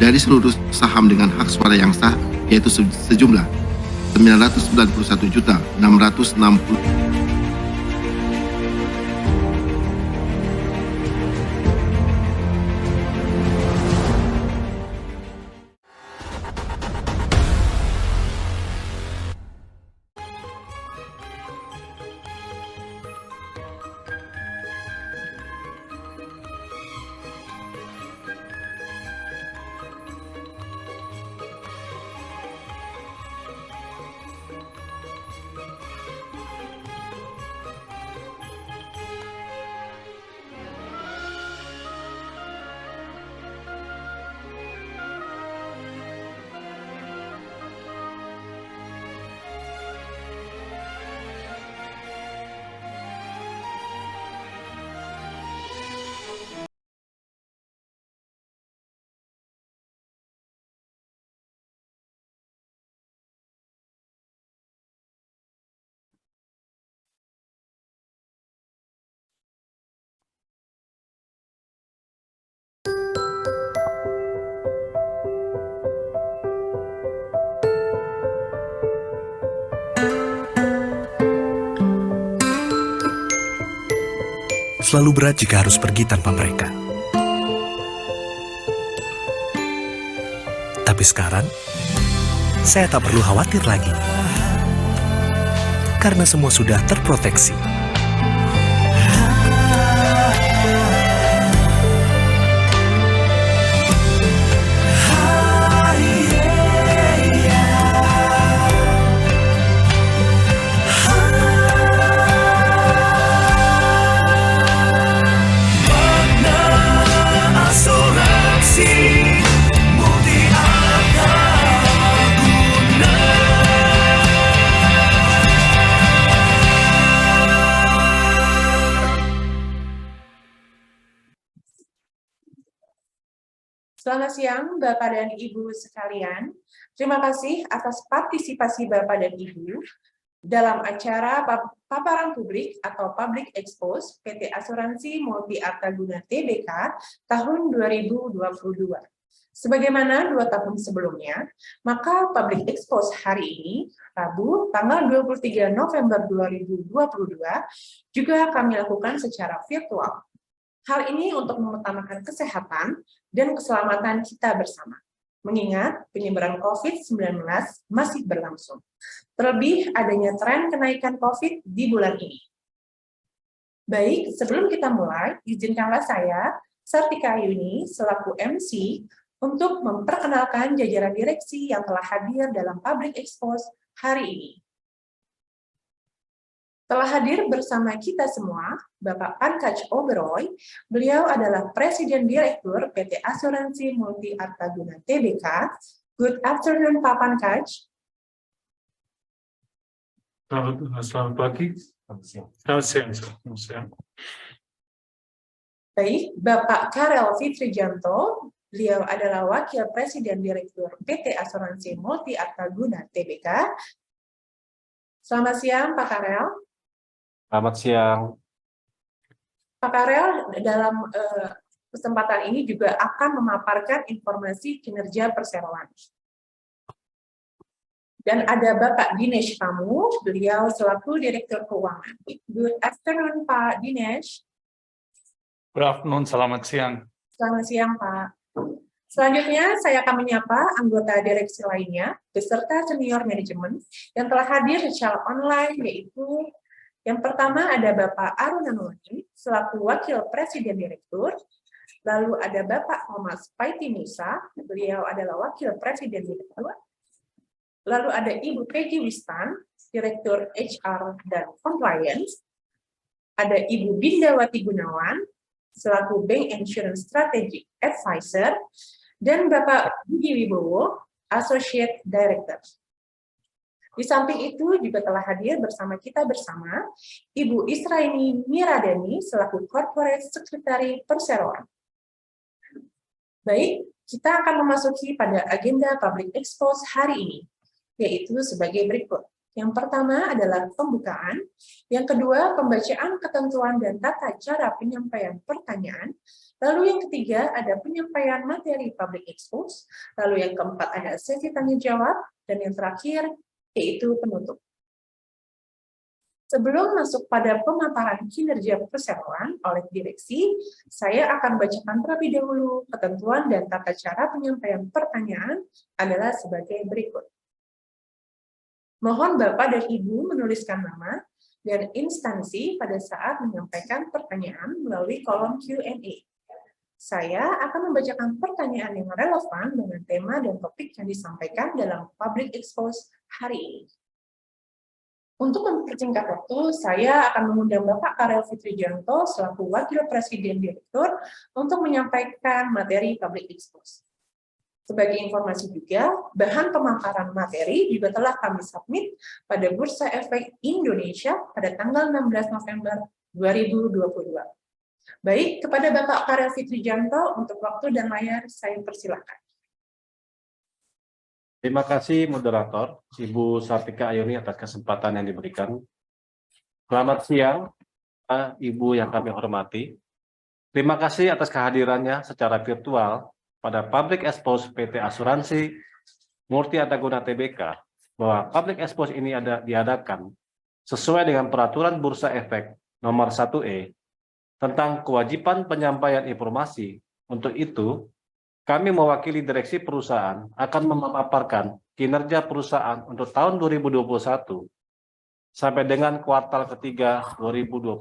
dari seluruh saham dengan hak suara yang sah, yaitu sejumlah 991.660. Selalu berat jika harus pergi tanpa mereka. Tapi sekarang, saya tak perlu khawatir lagi. Karena semua sudah terproteksi. Selamat siang, Bapak dan Ibu sekalian. Terima kasih atas partisipasi Bapak dan Ibu dalam acara paparan publik atau Public Expose PT Asuransi Multi Artaguna Tbk tahun 2022. Sebagaimana 2 tahun sebelumnya, maka Public Expose hari ini, Rabu, tanggal 23 November 2022, juga kami lakukan secara virtual. Hal ini untuk mengutamakan kesehatan dan keselamatan kita bersama, mengingat penyebaran COVID-19 masih berlangsung. Terlebih adanya tren kenaikan COVID di bulan ini. Baik, sebelum kita mulai, izinkanlah saya, Sartika Ayuni, selaku MC, untuk memperkenalkan jajaran direksi yang telah hadir dalam Public Expose hari ini. Telah hadir bersama kita semua, Bapak Pankaj Oberoi. Beliau adalah Presiden Direktur PT Asuransi Multi Artaguna Tbk. Good afternoon, Pak Pankaj. Selamat pagi. Selamat siang. Baik, Bapak Karel Fitrijanto. Beliau adalah Wakil Presiden Direktur PT Asuransi Multi Artaguna Tbk. Selamat siang, Pak Karel. Selamat siang. Pak Karel dalam kesempatan ini juga akan memaparkan informasi kinerja perseroan. Dan ada Bapak Dinesh Tamu, beliau selaku Direktur Keuangan. Good afternoon, Pak Dinesh. Good afternoon, selamat siang. Selamat siang, Pak. Selanjutnya, saya akan menyapa anggota direksi lainnya, beserta senior manajemen yang telah hadir secara online, yaitu yang pertama ada Bapak Aruna Nurani, selaku Wakil Presiden Direktur. Lalu ada Bapak Thomas Paiti Musa, beliau adalah Wakil Presiden Direktur. Lalu ada Ibu Peggy Wistan, Direktur HR dan Compliance. Ada Ibu Bindawati Gunawan, selaku Bank Insurance Strategic Advisor. Dan Bapak Budi Wibowo, Associate Director. Di samping itu juga telah hadir bersama kita bersama Ibu Israini Miradani selaku Corporate Secretary Perseroan. Baik, kita akan memasuki pada agenda Public Expose hari ini, yaitu sebagai berikut. Yang pertama adalah pembukaan, yang kedua pembacaan ketentuan dan tata cara penyampaian pertanyaan, Lalu yang ketiga ada penyampaian materi public expose, lalu yang keempat ada sesi tanya jawab, dan yang terakhir yaitu penutup. Sebelum masuk pada pemaparan kinerja perseroan oleh direksi, saya akan bacakan terlebih dahulu ketentuan dan tata cara penyampaian pertanyaan adalah sebagai berikut. Mohon Bapak dan Ibu menuliskan nama dan instansi pada saat menyampaikan pertanyaan melalui kolom Q&A. Saya akan membacakan pertanyaan yang relevan dengan tema dan topik yang disampaikan dalam public expose hari ini. Untuk mempersingkat waktu, saya akan mengundang Bapak Karel Fitrijanto selaku Wakil Presiden Direktur untuk menyampaikan materi public expose. Sebagai informasi juga, bahan pemaparan materi juga telah kami submit pada Bursa Efek Indonesia pada tanggal 16 November 2022. Baik, kepada Bapak Karel Fitrijanto, untuk waktu dan layar saya persilakan. Terima kasih moderator, Ibu Sartika Ayuni atas kesempatan yang diberikan. Selamat siang, Ibu yang kami hormati. Terima kasih atas kehadirannya secara virtual pada Public Expose PT Asuransi Murti Adaguna Tbk, bahwa Public Expose ini diadakan sesuai dengan Peraturan Bursa Efek Nomor 1E tentang kewajiban penyampaian informasi. Untuk itu, kami mewakili direksi perusahaan akan memaparkan kinerja perusahaan untuk tahun 2021 sampai dengan kuartal ketiga 2022.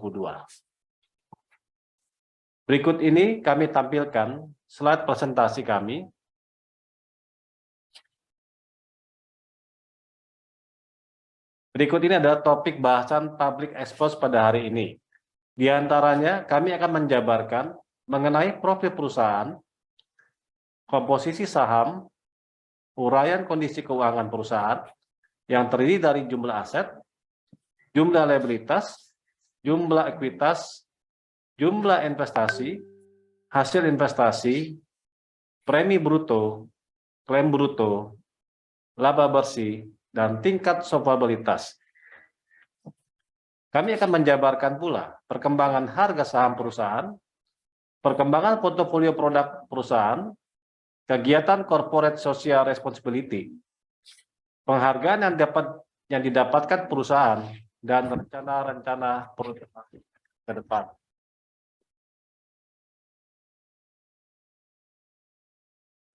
Berikut ini kami tampilkan slide presentasi kami. Berikut ini adalah topik bahasan public expose pada hari ini. Di antaranya, kami akan menjabarkan mengenai profil perusahaan, komposisi saham, uraian kondisi keuangan perusahaan yang terdiri dari jumlah aset, jumlah liabilitas, jumlah ekuitas, jumlah investasi, hasil investasi, premi bruto, klaim bruto, laba bersih, dan tingkat solvabilitas. Kami akan menjabarkan pula perkembangan harga saham perusahaan, perkembangan portofolio produk perusahaan, kegiatan corporate social responsibility, penghargaan yang didapatkan perusahaan, dan rencana-rencana perusahaan ke depan.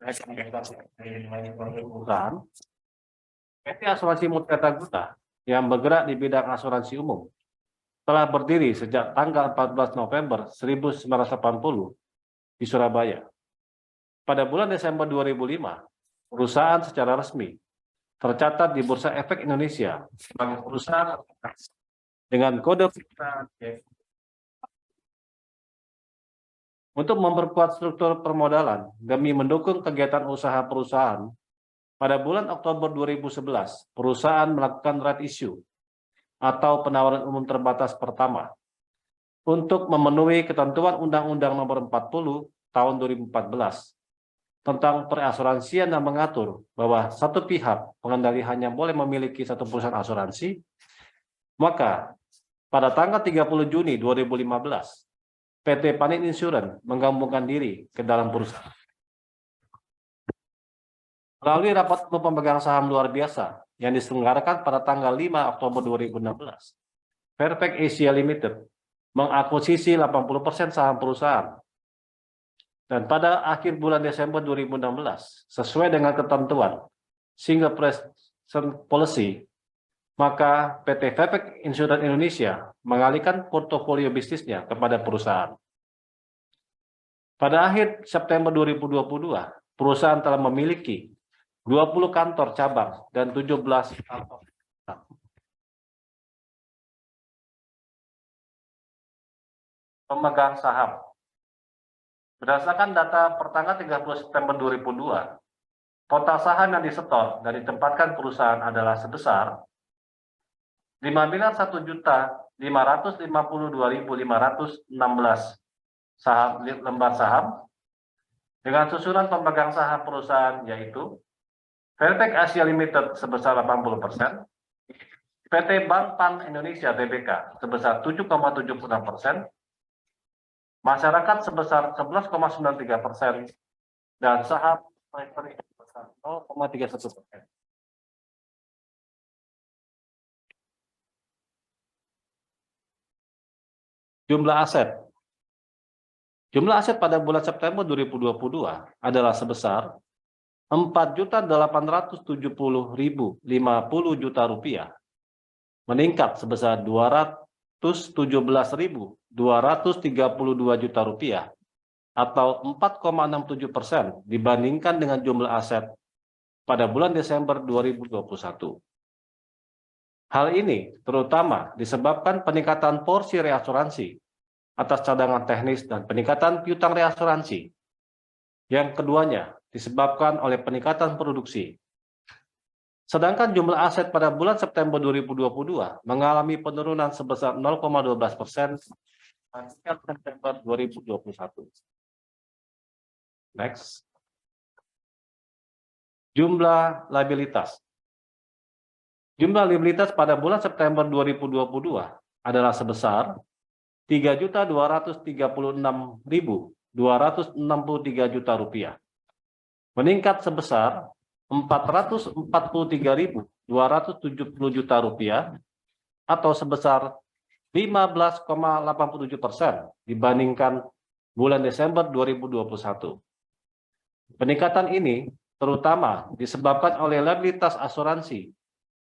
Perusahaan PT Asuransi Murti Adaguna yang bergerak di bidang asuransi umum telah berdiri sejak tanggal 14 November 1980 di Surabaya. Pada bulan Desember 2005, perusahaan secara resmi tercatat di Bursa Efek Indonesia sebagai perusahaan dengan kode perusahaan. Untuk memperkuat struktur permodalan demi mendukung kegiatan usaha perusahaan, pada bulan Oktober 2011, perusahaan melakukan right issue atau penawaran umum terbatas pertama untuk memenuhi ketentuan Undang-Undang Nomor 40 Tahun 2014 tentang perasuransian yang mengatur bahwa satu pihak pengendali hanya boleh memiliki satu perusahaan asuransi. Maka pada tanggal 30 Juni 2015, PT Panin Insurance menggabungkan diri ke dalam perusahaan. Melalui rapat umum pemegang saham luar biasa yang diselenggarakan pada tanggal 5 Oktober 2016, Fairfax Asia Limited mengakuisisi 80% saham perusahaan. Dan pada akhir bulan Desember 2016, sesuai dengan ketentuan Single Present Policy, maka PT Fairfax Insurance Indonesia mengalihkan portofolio bisnisnya kepada perusahaan. Pada akhir September 2022, perusahaan telah memiliki 20 kantor cabang dan 17 kantor. Pemegang saham. Berdasarkan data pertanggal 30 September 2002, total saham yang disetor dan ditempatkan perusahaan adalah sebesar 5.552.516 lembar saham dengan susunan pemegang saham perusahaan yaitu Fairfax Asia Limited sebesar 80%, PT Bank Pan Indonesia Tbk sebesar 7,76%, masyarakat sebesar 11,93%, dan saham treasury sebesar 0,31%. Jumlah aset. Jumlah aset pada bulan September 2022 adalah sebesar 4.870.050 juta rupiah, meningkat sebesar 217.232 juta rupiah atau 4,67% dibandingkan dengan jumlah aset pada bulan Desember 2021. Hal ini terutama disebabkan peningkatan porsi reasuransi atas cadangan teknis dan peningkatan piutang reasuransi. Yang keduanya disebabkan oleh peningkatan produksi. Sedangkan jumlah aset pada bulan September 2022 mengalami penurunan sebesar 0,12% dibandingkan September 2021. Next. Jumlah liabilitas. Jumlah liabilitas pada bulan September 2022 adalah sebesar 3.236.263 juta rupiah, meningkat sebesar 443.270 juta rupiah atau sebesar 15,87% dibandingkan bulan Desember 2021. Peningkatan ini terutama disebabkan oleh liabilitas asuransi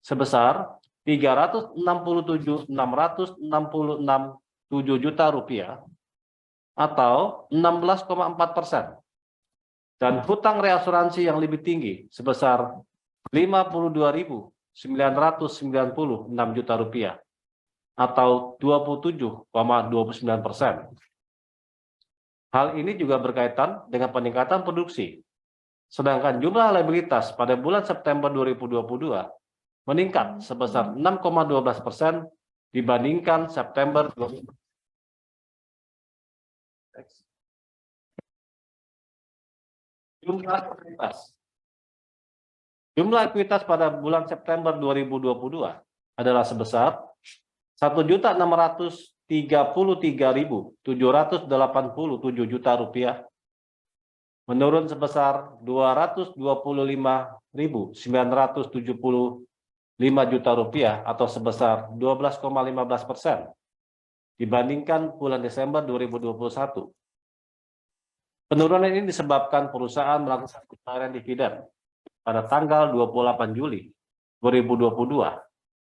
sebesar 367.666.7 juta rupiah atau 16,4%, dan hutang reasuransi yang lebih tinggi sebesar 52.996 juta rupiah atau 27,29%. Hal ini juga berkaitan dengan peningkatan produksi. Sedangkan jumlah liabilitas pada bulan September 2022 meningkat sebesar 6,12% dibandingkan September 2021. Jumlah ekuitas. Jumlah ekuitas pada bulan September 2022 adalah sebesar 1.633.787 juta rupiah, menurun sebesar 225.975 juta rupiah atau sebesar 12,15% dibandingkan bulan Desember 2021. Penurunan ini disebabkan perusahaan melakukan pembayaran dividen pada tanggal 28 Juli 2022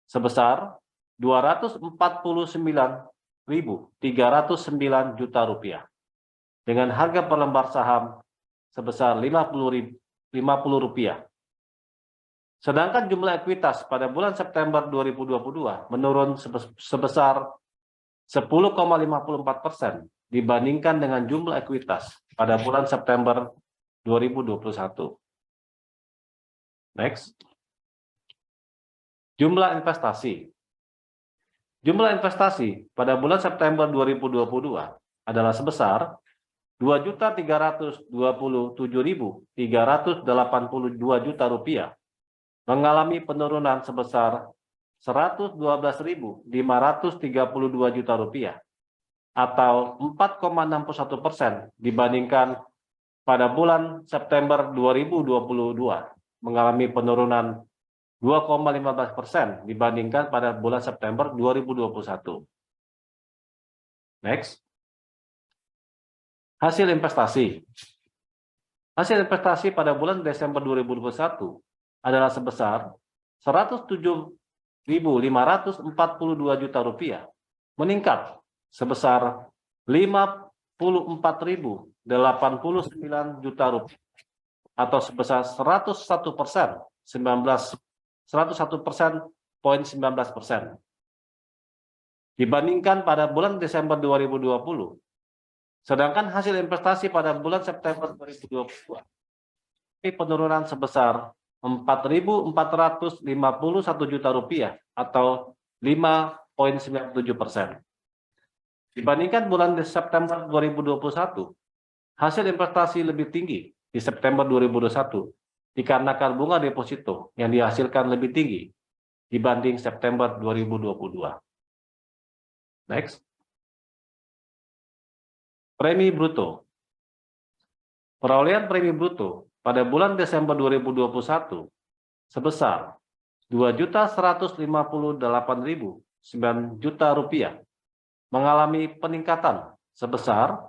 sebesar 249.309 juta rupiah dengan harga per lembar saham sebesar 50 rupiah. Sedangkan jumlah ekuitas pada bulan September 2022 menurun sebesar 10,54% dibandingkan dengan jumlah ekuitas pada bulan September 2021. Next. Jumlah investasi. Jumlah investasi pada bulan September 2022 adalah sebesar 2.327.382 juta rupiah, mengalami penurunan sebesar 112.532 juta rupiah atau 4,61% dibandingkan pada bulan September 2022, mengalami penurunan 2,15% dibandingkan pada bulan September 2021. Next. Hasil investasi. Hasil investasi pada bulan Desember 2021 adalah sebesar 107.542 juta rupiah, meningkat sebesar 54.089 juta rupiah atau sebesar 101%, 101,19% dibandingkan pada bulan Desember 2020. Sedangkan hasil investasi pada bulan September 2022 penurunan sebesar 4.451 juta rupiah atau 5,97%. Dibandingkan bulan September 2021, hasil investasi lebih tinggi di September 2021 dikarenakan bunga deposito yang dihasilkan lebih tinggi dibanding September 2022. Next. Premi bruto. Perolehan premi bruto pada bulan Desember 2021 sebesar Rp2.158.009 mengalami peningkatan sebesar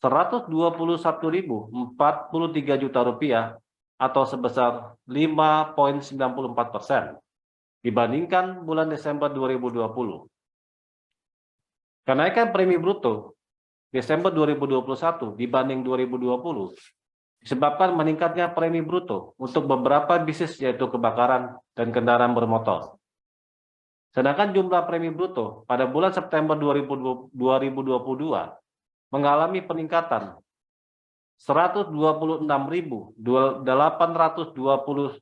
Rp121.043 atau sebesar 5,94% dibandingkan bulan Desember 2020. Kenaikan premi bruto Desember 2021 dibanding 2020 disebabkan meningkatnya premi bruto untuk beberapa bisnis yaitu kebakaran dan kendaraan bermotor. Sedangkan jumlah premi bruto pada bulan September 2022 mengalami peningkatan Rp126.821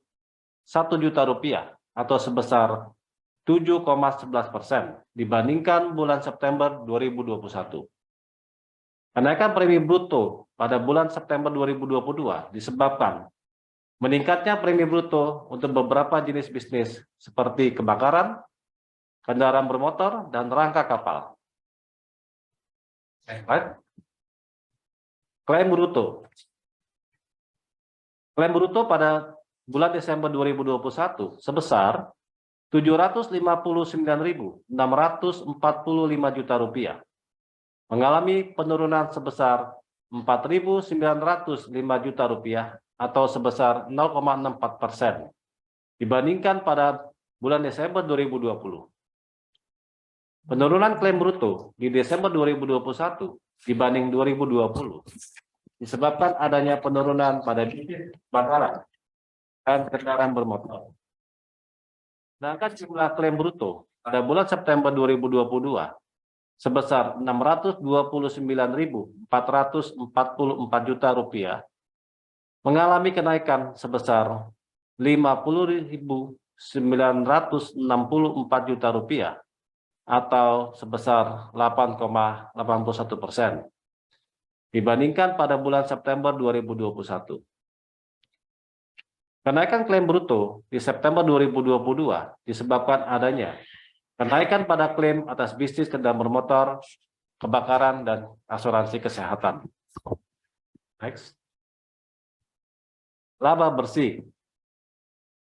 atau sebesar 7,11% dibandingkan bulan September 2021. Kenaikan premi bruto pada bulan September 2022 disebabkan meningkatnya premi bruto untuk beberapa jenis bisnis seperti kebakaran, kendaraan bermotor, dan rangka kapal. Klaim bruto. Klaim bruto pada bulan Desember 2021 sebesar Rp759.645 mengalami penurunan sebesar Rp4.905 juta atau sebesar 0,64% dibandingkan pada bulan Desember 2020. Penurunan klaim bruto di Desember 2021 dibanding 2020 disebabkan adanya penurunan pada bisnis kebakaran dan kendaraan bermotor. Sedangkan jumlah klaim bruto pada bulan September 2022 sebesar Rp629.444 juta mengalami kenaikan sebesar Rp50.964 juta atau sebesar 8,81% dibandingkan pada bulan September 2021. Kenaikan klaim bruto di September 2022 disebabkan adanya kenaikan pada klaim atas bisnis kendaraan bermotor, kebakaran, dan asuransi kesehatan. Next. Laba bersih.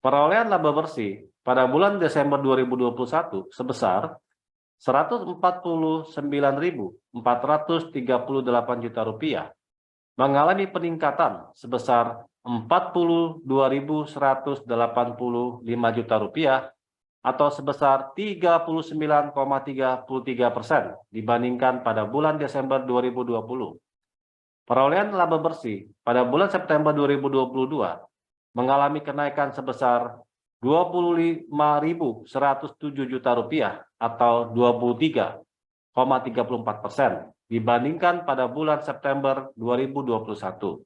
Perolehan laba bersih pada bulan Desember 2021 sebesar Rp149.438 juta mengalami peningkatan sebesar Rp42.185 juta atau sebesar 39,33% dibandingkan pada bulan Desember 2020. Perolehan laba bersih pada bulan September 2022 mengalami kenaikan sebesar Rp25.107 juta atau 23,34% dibandingkan pada bulan September 2021.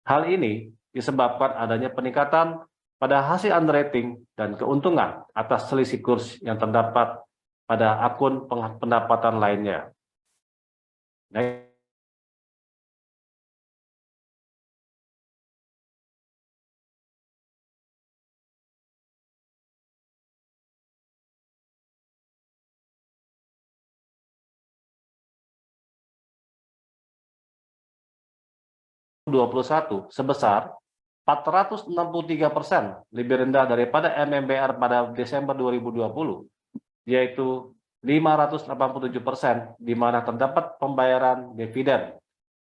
Hal ini disebabkan adanya peningkatan pada hasil underwriting dan keuntungan atas selisih kurs yang terdapat pada akun pendapatan lainnya. Next. Sebesar 463% lebih rendah daripada MMBR pada Desember 2020, yaitu 587%, di mana terdapat pembayaran dividen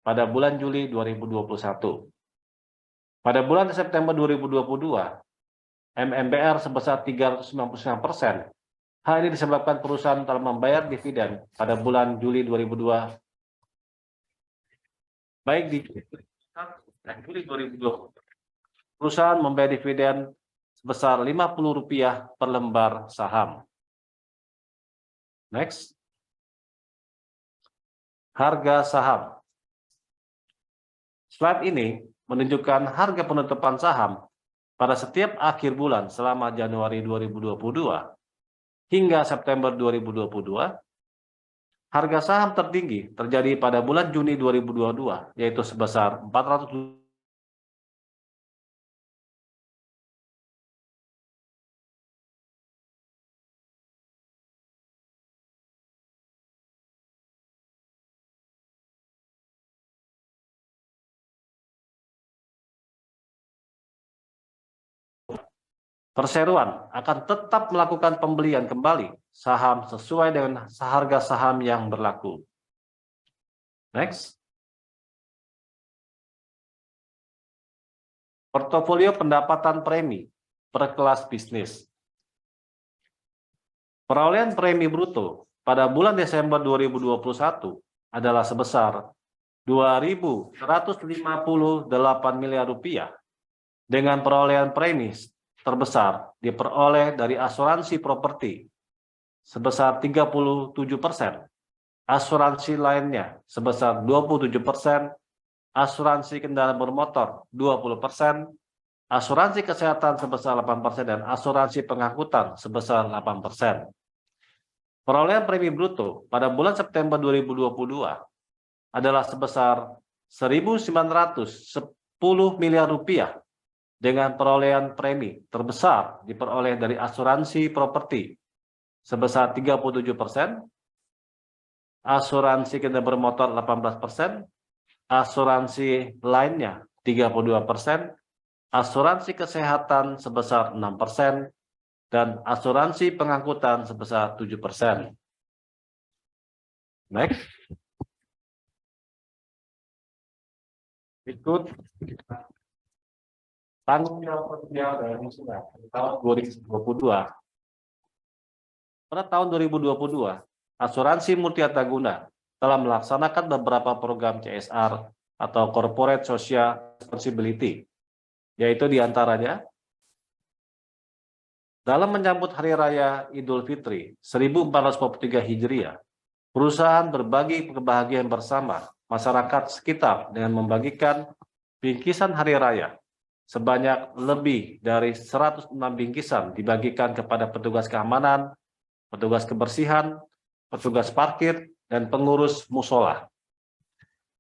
pada bulan Juli 2021. Pada bulan September 2022, MMBR sebesar 399%. Hal ini disebabkan perusahaan telah membayar dividen pada bulan Juli 2022, baik di Juli 2020. Perusahaan membayar dividen sebesar Rp50 per lembar saham. Next. Harga saham. Slide ini menunjukkan harga penutupan saham pada setiap akhir bulan selama Januari 2022 hingga September 2022. Harga saham tertinggi terjadi pada bulan Juni 2022, yaitu sebesar 400 Perseroan akan tetap melakukan pembelian kembali saham sesuai dengan harga saham yang berlaku. Next. Portofolio pendapatan premi per kelas bisnis. Perolehan premi bruto pada bulan Desember 2021 adalah sebesar 2.158 miliar rupiah, dengan perolehan premi terbesar diperoleh dari asuransi properti sebesar 37%, asuransi lainnya sebesar 27%, asuransi kendaraan bermotor 20%, asuransi kesehatan sebesar 8%, dan asuransi pengangkutan sebesar 8%. Perolehan premi bruto pada bulan September 2022 adalah sebesar 1.910 miliar rupiah, dengan perolehan premi terbesar diperoleh dari asuransi properti sebesar 37%, asuransi kendaraan bermotor 18%, asuransi lainnya 32%, asuransi kesehatan sebesar 6%, dan asuransi pengangkutan sebesar 7%. Next. Berikut tanggung jawab dan tahun 2022. Pada tahun 2022, asuransi Multiata Guna telah melaksanakan beberapa program CSR atau Corporate Social Responsibility, yaitu diantaranya dalam menyambut Hari Raya Idul Fitri 1443 Hijriah, perusahaan berbagi kebahagiaan bersama masyarakat sekitar dengan membagikan bingkisan Hari Raya. Sebanyak lebih dari 106 bingkisan dibagikan kepada petugas keamanan, petugas kebersihan, petugas parkir, dan pengurus musola.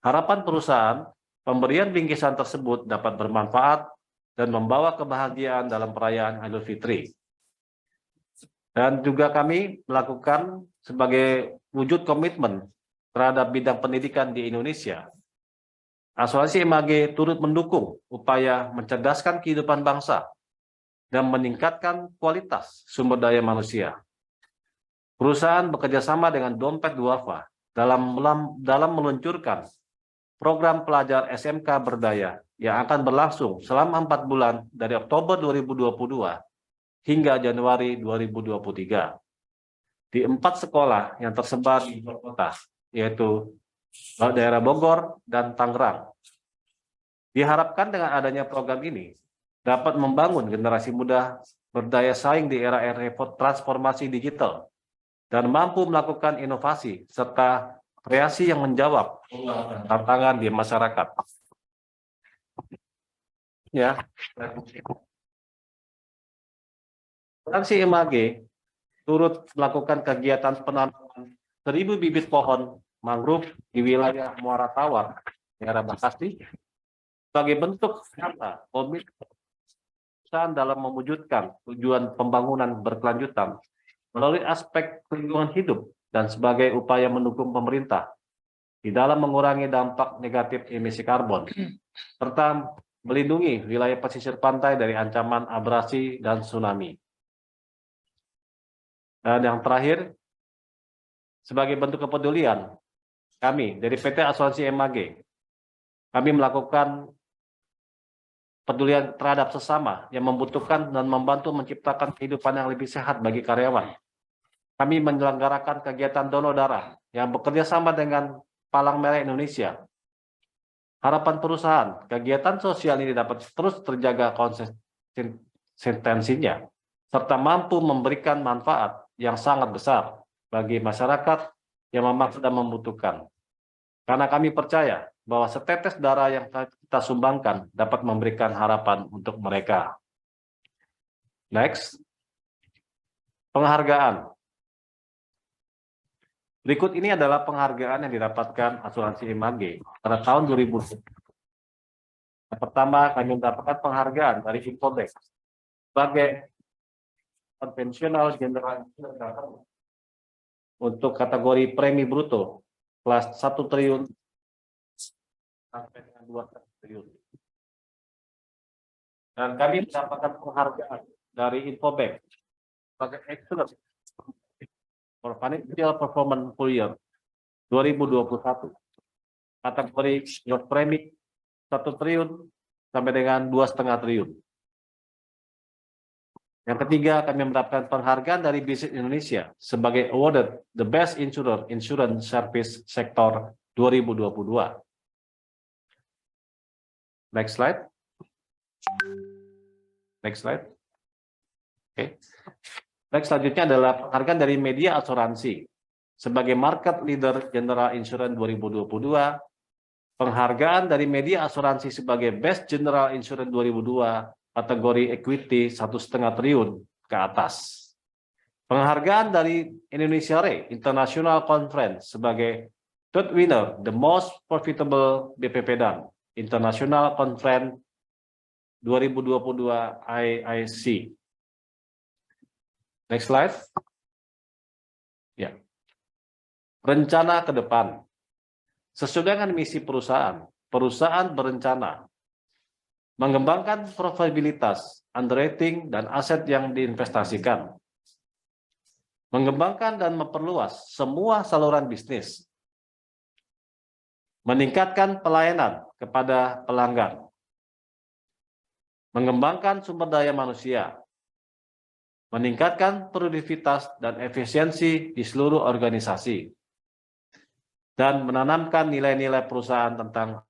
Harapan perusahaan, pemberian bingkisan tersebut dapat bermanfaat dan membawa kebahagiaan dalam perayaan Idul Fitri. Dan juga kami melakukan sebagai wujud komitmen terhadap bidang pendidikan di Indonesia. Asuransi MAG turut mendukung upaya mencerdaskan kehidupan bangsa dan meningkatkan kualitas sumber daya manusia. Perusahaan bekerjasama dengan Dompet Duafa dalam meluncurkan program pelajar SMK Berdaya yang akan berlangsung selama 4 bulan dari Oktober 2022 hingga Januari 2023 di 4 sekolah yang tersebar di kota, yaitu daerah Bogor dan Tangerang. Diharapkan dengan adanya program ini dapat membangun generasi muda berdaya saing di era transformasi digital dan mampu melakukan inovasi serta kreasi yang menjawab tantangan di masyarakat. Ya. Asuransi MAG turut melakukan kegiatan penanaman 1.000 bibit pohon mangrove di wilayah Muara Tawar, daerah Bekasi, sebagai bentuk nyata komitmen perusahaan dalam mewujudkan tujuan pembangunan berkelanjutan melalui aspek lingkungan hidup dan sebagai upaya mendukung pemerintah di dalam mengurangi dampak negatif emisi karbon, serta melindungi wilayah pesisir pantai dari ancaman abrasi dan tsunami. Dan yang terakhir, sebagai bentuk kepedulian kami dari PT Asuransi MAG, kami melakukan pedulian terhadap sesama yang membutuhkan dan membantu menciptakan kehidupan yang lebih sehat bagi karyawan. Kami menyelenggarakan kegiatan donor darah yang bekerja sama dengan Palang Merah Indonesia. Harapan perusahaan, kegiatan sosial ini dapat terus terjaga konsistensinya, serta mampu memberikan manfaat yang sangat besar bagi masyarakat yang memang sedang membutuhkan. Karena kami percaya bahwa setetes darah yang kita sumbangkan dapat memberikan harapan untuk mereka. Next. Penghargaan. Berikut ini adalah penghargaan yang didapatkan Asuransi MAG pada tahun 2000. Yang pertama, kami mendapatkan penghargaan dari Infodex sebagai konvensional general untuk kategori premi bruto kelas 1 triliun sampai dengan 2 triliun. Dan kami mendapatkan penghargaan dari Infobank sebagai excellent for financial performance full year 2021. Kategori gross premi 1 triliun sampai dengan 2,5 triliun. Yang ketiga, kami mendapatkan penghargaan dari Business Indonesia sebagai awarded the best insurance service sector 2022. Next slide. Next slide. Oke. Next selanjutnya adalah penghargaan dari media asuransi sebagai market leader general insurance 2022. Penghargaan dari media asuransi sebagai best general insurance 2022 kategori equity 1,5 triliun ke atas. Penghargaan dari Indonesia Re International Conference sebagai third winner, the most profitable BPPDAN International Conference 2022 IIC. Next slide. Ya. Rencana ke depan. Sesuai dengan misi perusahaan, perusahaan berencana mengembangkan profitabilitas, underwriting, dan aset yang diinvestasikan. Mengembangkan dan memperluas semua saluran bisnis. Meningkatkan pelayanan kepada pelanggan. Mengembangkan sumber daya manusia. Meningkatkan produktivitas dan efisiensi di seluruh organisasi. Dan menanamkan nilai-nilai perusahaan tentang